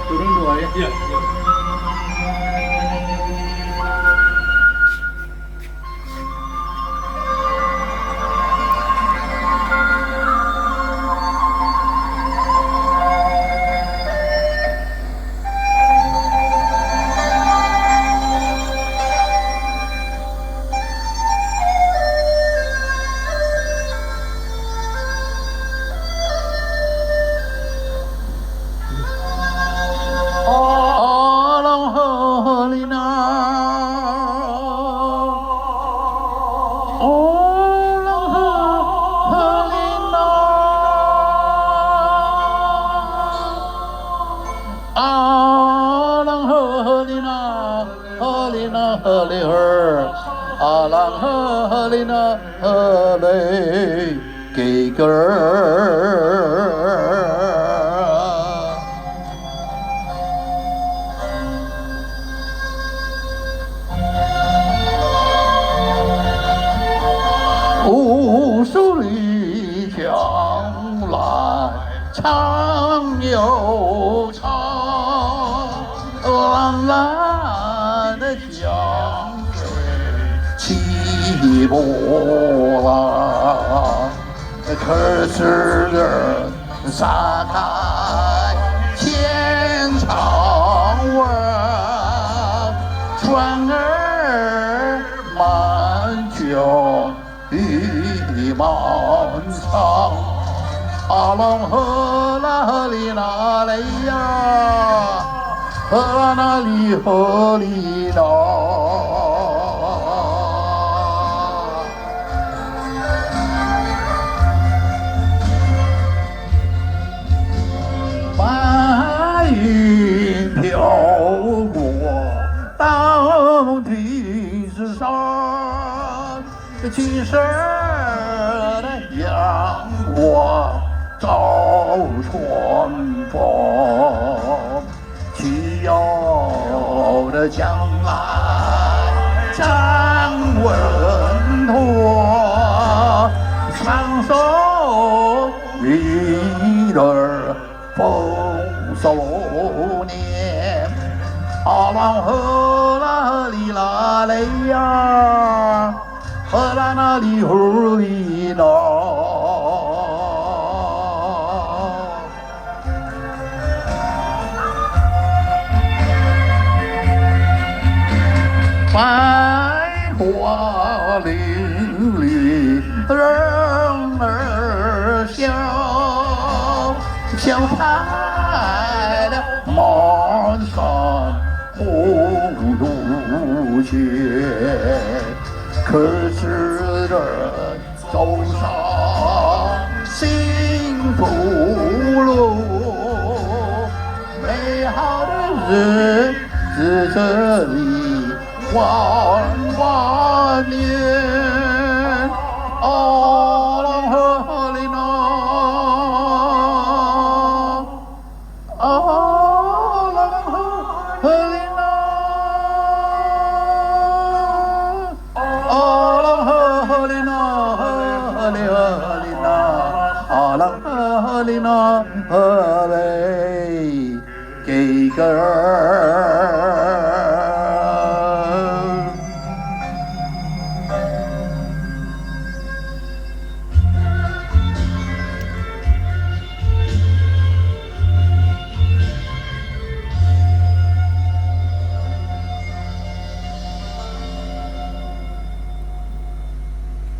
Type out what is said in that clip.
turun dua ya. Iya.乌苏里船来长又长，蓝蓝的江水起波浪，可是人撒开千长网，船儿满江雨漫长，阿郎河那里那里呀，河那里河里那。白云飘过大地之上，青色的阳光照春风，需要的将来将稳妥，双手一对丰收年，阿郎河那里那里呀，河那里河里那。百花林里人儿笑，笑开了满山红芦雪，可是人走上幸福路，美好的日子这里万万年，阿郎河里那，阿郎河里那，阿郎河里那，河里那，阿郎河里那，河里给个儿。